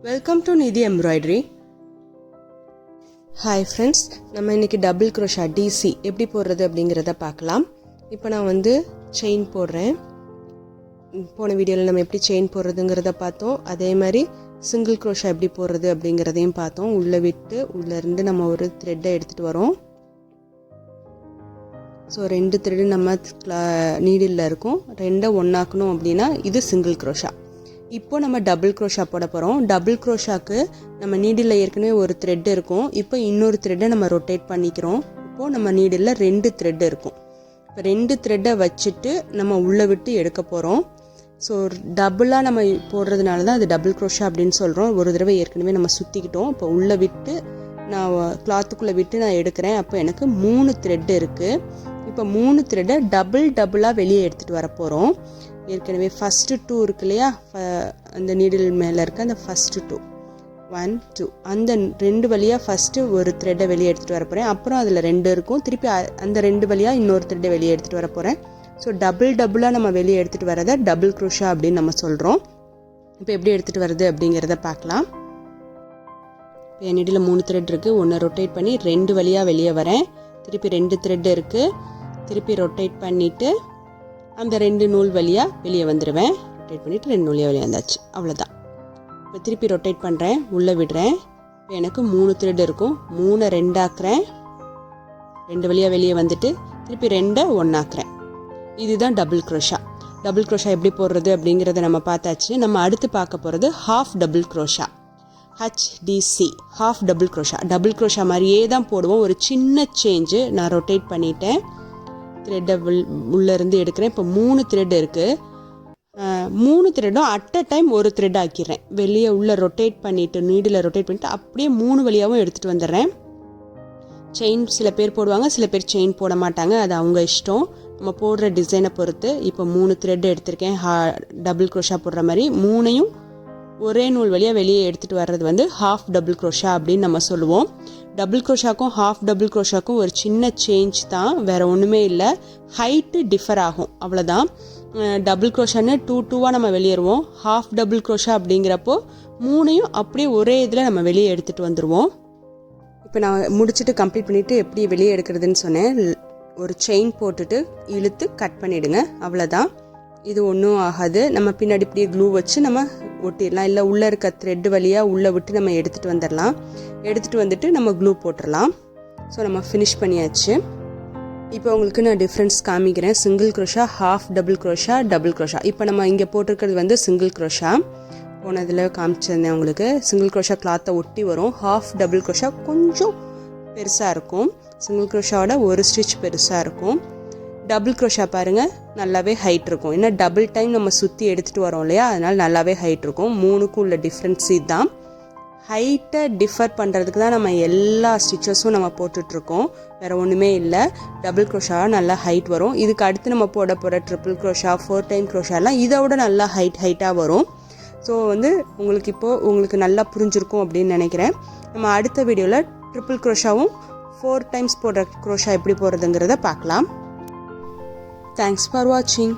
Welcome to Nidhi Embroidery. Hi friends, நம்ம இன்னைக்கு double crochet DC எப்படி போடுறது அப்படிங்கறத பார்க்கலாம். இப்போ நான் வந்து செயின் போடுறேன். போன வீடியோல நம்ம எப்படி செயின் போடுறதுங்கறத பார்த்தோம். அதே மாதிரி சிங்கிள் crochet எப்படி போடுறது அப்படிங்கறதையும் பார்த்தோம். உள்ள விட்டு உள்ள இருந்து நம்ம ஒரு thread எடுத்துட்டு வரோம். சோ ரெண்டு thread நம்ம நீடில்ல இருக்கும். ரெண்ட ஒண்ணாக்கணும் அப்படினா இது சிங்கிள் crochet. இப்போ நம்ம டபுள் crochet போட போறோம். டபுள் crochetக்கு நம்ம நீடில்ல ஏற்கனவே ஒரு thread இருக்கும். இப்போ இன்னொரு thread நம்ம ரொட்டேட் பண்ணிக்கிறோம். இப்போ நம்ம நீடில்ல ரெண்டு thread இருக்கும். இப்போ ரெண்டு thread வச்சிட்டு நம்ம உள்ள விட்டு எடுக்க போறோம். சோ டபுளா நம்ம போடுறதுனால தான் அது டபுள் crochet அப்படினு சொல்றோம். ஒரு தடவை ஏற்கனவே நம்ம சுத்திக்கிட்டோம். இப்போ உள்ள விட்டு நான் கிளாத்துக்குள்ள விட்டு நான் எடுக்கிறேன். அப்போ எனக்கு 3 thread இருக்கு. இப்போ 3 thread டபுளா வெளியே எடுத்துட்டு வர போறோம். ஏற்கனவே ஃபர்ஸ்ட் 2 இருக்கு இல்லையா, அந்த நீடில் மேல இருக்க அந்த ஃபர்ஸ்ட் 2 1 2 அந்த ரெண்டு வழியா ஃபர்ஸ்ட் ஒரு thread வெளியே எடுத்துட்டு வர போறேன். அப்புறம் அதுல ரெண்டு இருக்கும். திருப்பி அந்த ரெண்டு வழியா இன்னொரு thread வெளியே எடுத்துட்டு வர போறேன். சோ டபுளா நம்ம வெளியே எடுத்துட்டு வரத டபுள் crochet அப்படினு நம்ம சொல்றோம். இப்போ எப்படி எடுத்துட்டு வருது அப்படிங்கறத பார்க்கலாம். இப்போ நீடில்ல 3 thread இருக்கு. ஒன்னு ரொட்டேட் பண்ணி ரெண்டு வழியா வெளியே வரேன். திருப்பி ரெண்டு thread இருக்கு. திருப்பி ரொட்டேட் பண்ணிட்டு அந்த ரெண்டு நூல் வழியா வெளியே வந்துடுவேன். ரொட்டேட் பண்ணிட்டு ரெண்டு நூல் வெளியே வந்தாச்சு. அவ்வளவுதான். இப்போ திருப்பி ரொட்டேட் பண்றேன், உள்ள விடுறேன். இப்போ எனக்கு 3 thread இருக்கும். 3 ரெண்டாக்குறேன். ரெண்டு வழியா வெளியே வந்துட்டு திருப்பி ரெண்டை ஒண்ணாக்குறேன். இதுதான் டபுள் crochet. டபுள் crochet எப்படி போடுறது அப்படிங்கறத நம்ம பார்த்தாச்சு. நம்ம அடுத்து பார்க்க போறது half double crochet. HDC half double crochet. Double crochet மாதிரியே தான் போடுவோம். ஒரு சின்ன சேஞ்ச். நான் ரொட்டேட் பண்ணிட்டேன். thread உள்ள இருந்து எடுக்கிறேன். இப்போ 3 thread இருக்கு. 3 thread அட் a டைம் ஒரு thread ஆக்கிடுறேன். வெளியே உள்ள ரொட்டேட் பண்ணிட்டு நீடில ரொட்டேட் பண்ணிட்டு அப்படியே 3 வழியாவும் எடுத்துட்டு வந்துடுறேன். செயின் சில பேர் போடுவாங்க, சில பேர் செயின் போட மாட்டாங்க. அது அவங்க இஷ்டம். நம்ம போடுற டிசைனை பொறுத்து. இப்போ 3 thread எடுத்திருக்கேன். டபுள் crochet போடுற மாதிரி 3ஐயும் ஒரே நூல் வழியா வெளியே எடுத்துட்டு வர்றது வந்து half double crochet அப்படின்னு நம்ம சொல்லுவோம். டபுள் crochetக்கும் half double crochetக்கும் ஒரு சின்ன சேஞ்ச் தான், வேற ஒண்ணுமே இல்லை. ஹைட் டிஃபர் ஆகும், அவ்வளவுதான். டபுள் crochetன்னு 2 நம்ம வெளியேறுவோம். half double crochet அப்படிங்கிறப்போ 3ஐயும் அப்படியே ஒரே இதில் நம்ம வெளியே எடுத்துட்டு வந்துடுவோம். இப்போ நான் முடிச்சுட்டு கம்ப்ளீட் பண்ணிட்டு எப்படி வெளியே எடுக்கிறதுன்னு சொன்னேன். ஒரு செயின் போட்டுட்டு இழுத்து கட் பண்ணிடுங்க, அவ்வளோதான். இது ஒன்றும் ஆகாது. நம்ம பின்னாடி இப்படியே க்ளூ வச்சு நம்ம ஒட்டிடலாம். இல்லை உள்ளே இருக்க த்ரெட் வழியாக உள்ளே விட்டு நம்ம எடுத்துகிட்டு வந்துடலாம். எடுத்துகிட்டு வந்துட்டு நம்ம க்ளூ போட்டுடலாம். ஸோ நம்ம ஃபினிஷ் பண்ணியாச்சு. இப்போ உங்களுக்கு நான் டிஃப்ரென்ஸ் காமிக்கிறேன். Single crochet, half double crochet, double crochet. இப்போ நம்ம இங்கே போட்டிருக்கிறது வந்து சிங்கிள் crochet. போனதில் காமிச்சிருந்தேன் உங்களுக்கு. சிங்கிள் crochet கிளாத்தை ஒட்டி வரும். ஹாஃப் டபுள் crochet கொஞ்சம் பெருசாக இருக்கும். சிங்கிள் crochetவோட ஒரு ஸ்டிச் பெருசாக இருக்கும். டபுள் crochet பாருங்க நல்லாவே ஹைட் இருக்கும். ஏன்னா டபுள் டைம் நம்ம சுற்றி எடுத்துகிட்டு வரோம் இல்லையா, அதனால நல்லாவே ஹைட் இருக்கும். 3க்கும் உள்ள டிஃப்ரென்ஸ் இதுதான். ஹைட்டை டிஃபர் பண்ணுறதுக்கு தான் நம்ம எல்லா ஸ்டிச்சஸும் நம்ம போட்டுட்ருக்கோம், வேற ஒன்றுமே இல்லை. டபுள் crochet நல்லா ஹைட் வரும். இதுக்கு அடுத்து நம்ம போட போகிற ட்ரிபிள் crochet, 4 டைம் crochetலாம் இதோட நல்லா ஹைட்டாக வரும். ஸோ வந்து உங்களுக்கு நல்லா புரிஞ்சிருக்கும் அப்படின்னு நினைக்கிறேன். நம்ம அடுத்த வீடியோவில் ட்ரிபிள் crochetவும் 4 டைம்ஸ் போடுற crochet எப்படி போடுறதுங்கிறத பார்க்கலாம். Thanks for watching.